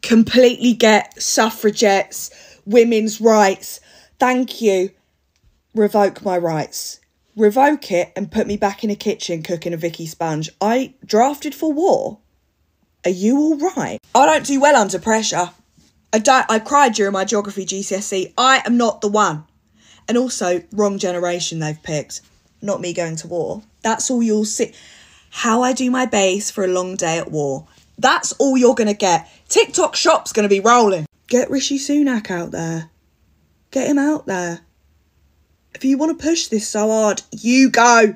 completely get suffragettes, women's rights. Thank you. Revoke my rights. Revoke it and put me back in a kitchen cooking a Vicky sponge. I drafted for war. Are you all right? I don't do well under pressure. I cried during my geography GCSE. I am not the one. And also, wrong generation they've picked. Not me going to war. That's all you'll see. How I do my base for a long day at war. That's all you're going to get. TikTok shop's going to be rolling. Get Rishi Sunak out there. Get him out there. If you want to push this so hard, you go.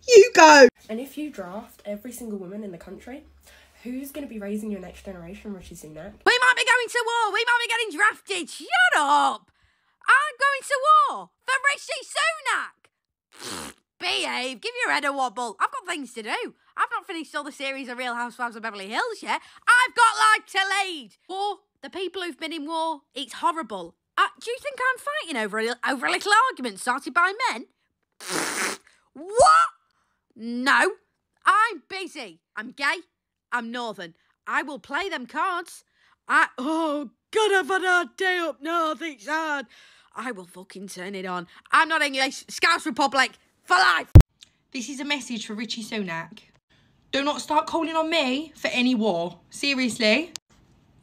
You go. And if you draft every single woman in the country, who's going to be raising your next generation, Richie Sunak? We might be going to war. We might be getting drafted. Shut up. I'm going to war for Richie Sunak. Behave. Give your head a wobble. I've got things to do. I've not finished all the series of Real Housewives of Beverly Hills yet. I've got life to lead. War. The people who've been in war, it's horrible. Do you think I'm fighting over a little argument started by men? What? No. I'm busy. I'm gay. I'm northern. I will play them cards. Oh, God, I've had a hard day up north. It's hard. I will fucking turn it on. I'm not English. Scouse Republic for life. This is a message for Richie Sunak. Do not start calling on me for any war. Seriously.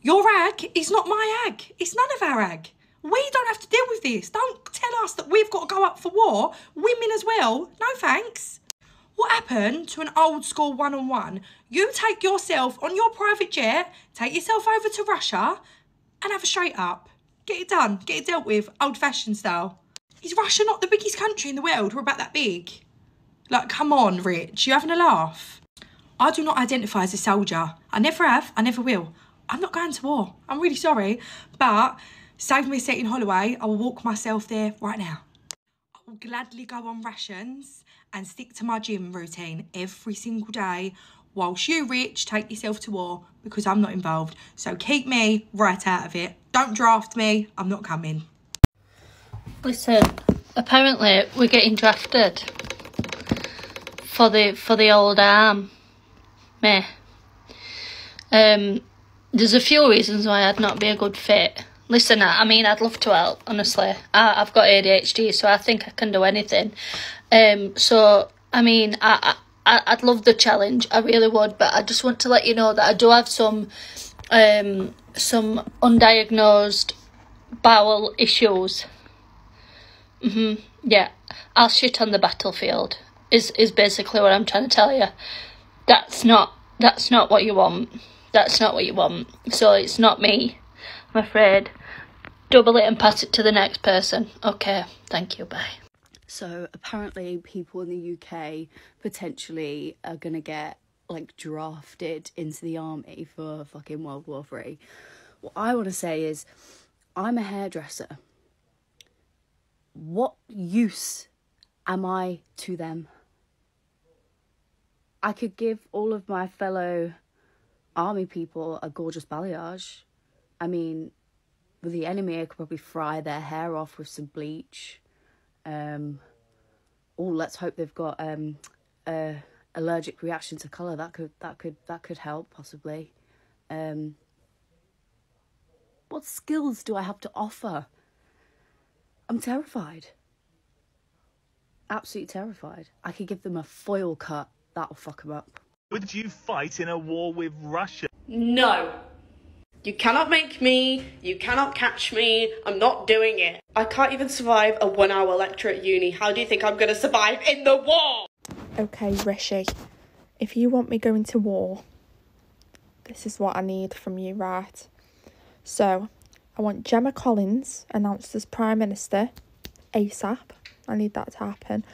Your ag is not my ag. It's none of our ag. We don't have to deal with this. Don't tell us that we've got to go up for war. Women as well. No thanks. What happened to an old school one-on-one? You take yourself on your private jet, take yourself over to Russia and have a straight up. Get it done. Get it dealt with. Old-fashioned style. Is Russia not the biggest country in the world? We're about that big. Like, come on, Rich. You having a laugh? I do not identify as a soldier. I never have. I never will. I'm not going to war. I'm really sorry. But save me a seat in Holloway. I will walk myself there right now. I will gladly go on rations and stick to my gym routine every single day whilst you, Rich, take yourself to war because I'm not involved. So keep me right out of it. Don't draft me. I'm not coming. Listen, apparently we're getting drafted for the old arm. Meh. There's a few reasons why I'd not be a good fit. Listen, I mean, I'd love to help, honestly. I've got ADHD, so I think I can do anything. So, I mean, I'd love the challenge, I really would, but I just want to let you know that I do have some undiagnosed bowel issues. Yeah, I'll shit on the battlefield, is basically what I'm trying to tell you. That's not what you want. That's not what you want. So it's not me, I'm afraid. Double it and pass it to the next person. Okay, thank you, bye. So apparently people in the UK potentially are going to get, like, drafted into the army for fucking World War III. What I want to say is, I'm a hairdresser. What use am I to them? I could give all of my fellow army people a gorgeous balayage. I mean, with the enemy, I could probably fry their hair off with some bleach. Let's hope they've got allergic reaction to colour. That could help possibly. What skills do I have to offer? I'm terrified. Absolutely terrified. I could give them a foil cut. That'll fuck them up. Would you fight in a war with Russia? No. You cannot make me. You cannot catch me. I'm not doing it. I can't even survive a 1 hour lecture at uni. How do you think I'm going to survive in the war? Okay, Rishi, if you want me going to war, this is what I need from you, right? So, I want Gemma Collins announced as Prime Minister ASAP. I need that to happen.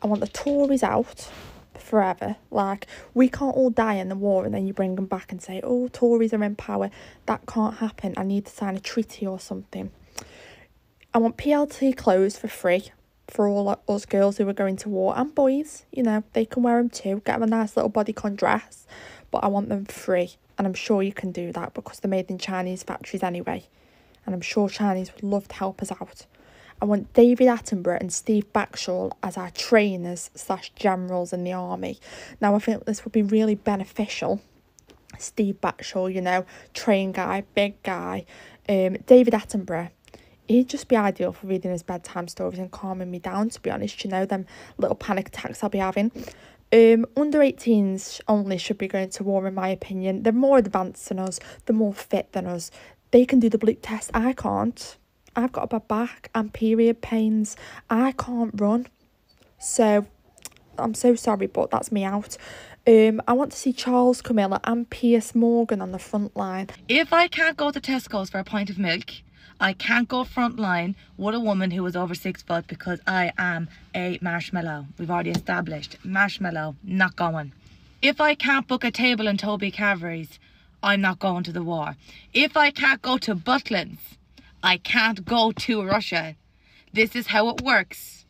I want the Tories out forever. Like, we can't all die in the war and then you bring them back and say, oh, Tories are in power. That can't happen. I need to sign a treaty or something. I want PLT clothes for free for all us girls who are going to war, and boys, you know, they can wear them too. Get them a nice little bodycon dress, but I want them free, and I'm sure you can do that because they're made in Chinese factories anyway, and I'm sure Chinese would love to help us out. I want David Attenborough and Steve Backshall as our trainers / generals in the army. Now, I think this would be really beneficial. Steve Batchel, you know, train guy, big guy. David Attenborough. He'd just be ideal for reading his bedtime stories and calming me down, to be honest, you know, them little panic attacks I'll be having. Under 18s only should be going to war, in my opinion. They're more advanced than us. They're more fit than us. They can do the bleep test. I can't. I've got a bad back and period pains. I can't run. So, I'm so sorry, but that's me out. I want to see Charles Camilla and Piers Morgan on the front line. If I can't go to Tesco's for a pint of milk, I can't go front line with a woman who is over 6 foot because I am a marshmallow. We've already established. Marshmallow, not going. If I can't book a table in Toby Carvery's, I'm not going to the war. If I can't go to Butlins, I can't go to Russia. This is how it works.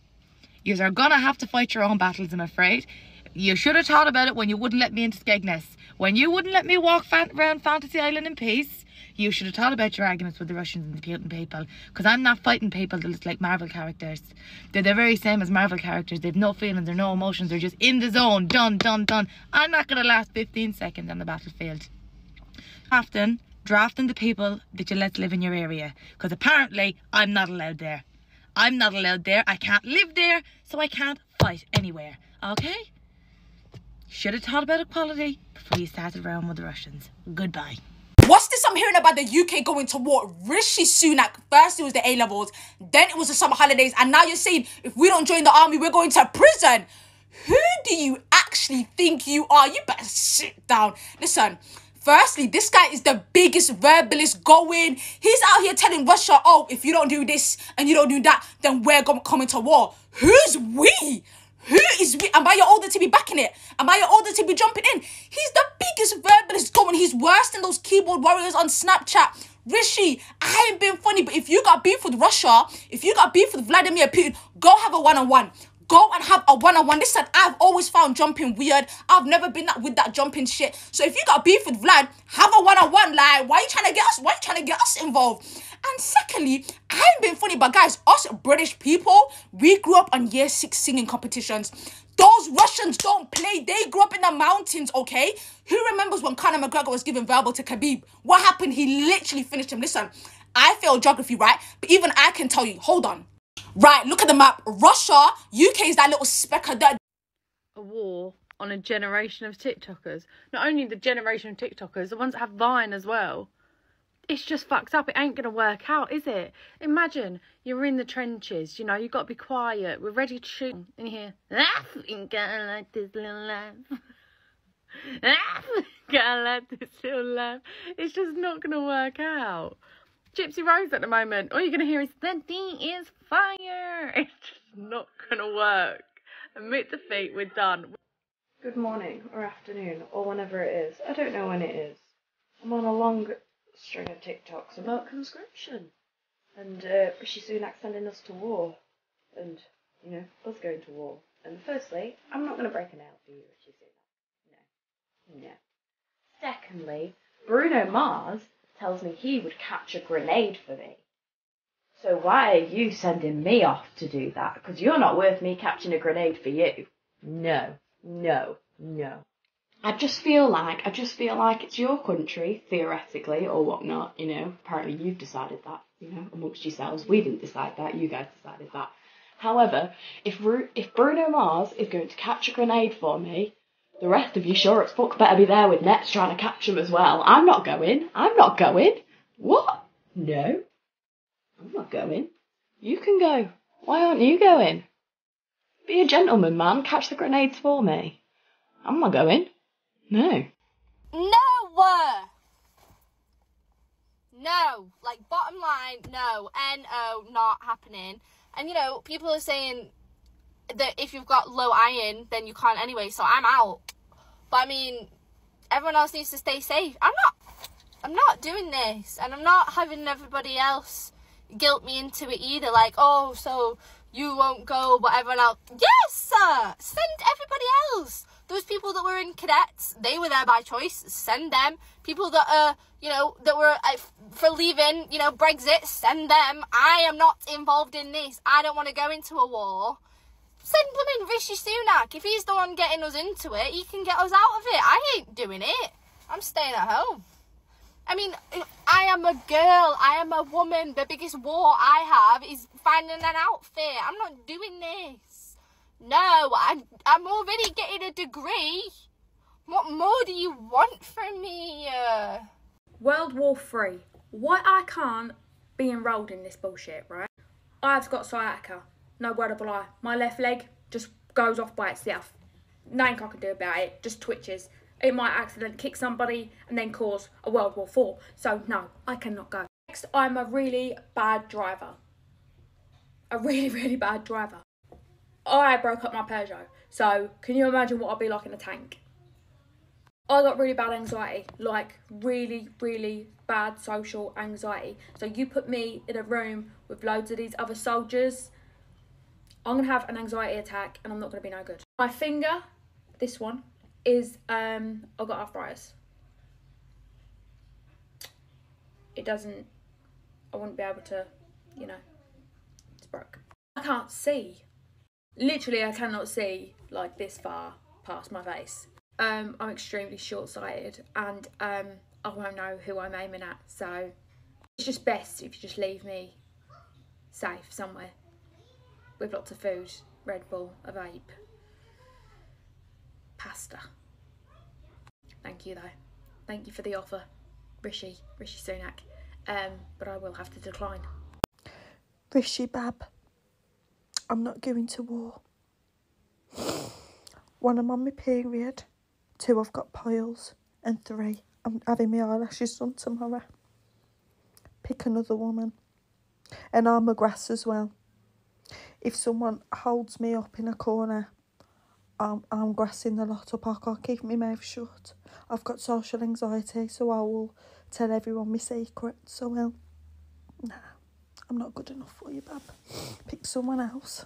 You are going to have to fight your own battles, I'm afraid. You should have thought about it when you wouldn't let me into Skegness. When you wouldn't let me walk around Fantasy Island in peace, you should have thought about your arguments with the Russians and the Putin people. Because I'm not fighting people that look like Marvel characters. They're the very same as Marvel characters. They've no feelings or no emotions. They're just in the zone. Done, done, done. I'm not going to last 15 seconds on the battlefield. Drafting the people that you let live in your area. Because apparently, I'm not allowed there. I'm not allowed there. I can't live there. So I can't fight anywhere. Okay? Should have thought about equality before you started around with the Russians. Goodbye. What's this I'm hearing about the UK going to war? Rishi Sunak, first it was the A-levels, then it was the summer holidays, and now you're saying if we don't join the army, we're going to prison. Who do you actually think you are? You better sit down. Listen, firstly, this guy is the biggest verbalist going. He's out here telling Russia, oh, if you don't do this and you don't do that, then we're coming to war. Who's we? Who is we? Am I your older to be backing it? Am I your older to be jumping in? He's the biggest verbalist going. He's worse than those keyboard warriors on Snapchat. Rishi, I ain't being funny, but if you got beef with Russia, if you got beef with Vladimir Putin, go have a one-on-one. Go and have a one-on-one. Listen, I've always found jumping weird. I've never been with that jumping shit. So if you got beef with Vlad, have a one-on-one. Like, why are you trying to get us involved? And secondly, I ain't been funny, but guys, us British people, we grew up on year 6 singing competitions. Those Russians don't play. They grew up in the mountains, okay? Who remembers when Conor McGregor was giving verbal to Khabib? What happened? He literally finished him. Listen, I failed geography, right? But even I can tell you, hold on. Right, look at the map. Russia, UK is that little speck of dirt. A war on a generation of TikTokers. Not only the generation of TikTokers, the ones that have Vine as well. It's just fucked up. It ain't going to work out, is it? Imagine you're in the trenches, you know, you've got to be quiet. We're ready to shoot. And you hear, I think I like this little life. I think I like this little life. It's just not going to work out. Gypsy Rose at the moment. All you're going to hear is, that thing is fire. It's just not going to work. Admit defeat, we're done. Good morning, or afternoon, or whenever it is. I don't know when it is. I'm on a long string of TikToks about conscription. And Rishi Sunak sending us to war. And, you know, us going to war. And firstly, I'm not going to break a nail for you, Richie Sunak. No. Secondly, Bruno Mars tells me he would catch a grenade for me. So why are you sending me off to do that? Because you're not worth me catching a grenade for you. No. I just feel like it's your country, theoretically, or whatnot, you know. Apparently you've decided that, you know, amongst yourselves. We didn't decide that, you guys decided that. However, if Bruno Mars is going to catch a grenade for me, the rest of you sure as fuck better be there with nets trying to catch them as well. I'm not going. What? No. I'm not going. You can go. Why aren't you going? Be a gentleman, man. Catch the grenades for me. I'm not going. No. No. Like, bottom line, no. N-O, not happening. And, you know, people are saying that if you've got low iron, then you can't anyway, so I'm out. But, I mean, everyone else needs to stay safe. I'm not doing this. And I'm not having everybody else guilt me into it either. Like, oh, so you won't go, but everyone else. Yes, sir! Send everybody else. Those people that were in cadets, they were there by choice. Send them. People that are, you know, that were for leaving, you know, Brexit, send them. I am not involved in this. I don't want to go into a war. Send them in Rishi Sunak. If he's the one getting us into it, he can get us out of it. I ain't doing it. I'm staying at home. I mean, I am a girl, I am a woman. The biggest war I have is finding an outfit. I'm not doing this. No, I'm already getting a degree. What more do you want from me? World War III. Why I can't be enrolled in this bullshit, right? I've got sciatica. No word of a lie. My left leg just goes off by itself. Nothing I can do about it. Just twitches. It might accidentally kick somebody and then cause a World War IV. So no, I cannot go. Next, I'm a really bad driver. A really, really bad driver. I broke up my Peugeot. So can you imagine what I'll be like in a tank? I got really bad anxiety, like really, really bad social anxiety. So you put me in a room with loads of these other soldiers, I'm going to have an anxiety attack and I'm not going to be no good. My finger, this one, is, I've got arthritis. It doesn't, I wouldn't be able to, you know, it's broke. I can't see. Literally, I cannot see like this far past my face. I'm extremely short-sighted and I won't know who I'm aiming at, so it's just best if you just leave me safe somewhere with lots of food, Red Bull, a vape, pasta. Thank you though. Thank you for the offer, Richie Sunak, but I will have to decline. Richie Bab, I'm not going to war. 1, I'm on my period. 2, I've got piles. And 3, I'm having my eyelashes done tomorrow. Pick another woman. And I'm a grass as well. If someone holds me up in a corner, I'm grassing the lot up. I can't keep my mouth shut. I've got social anxiety, so I will tell everyone my secrets. So, well, nah, I'm not good enough for you, Bab. Pick someone else.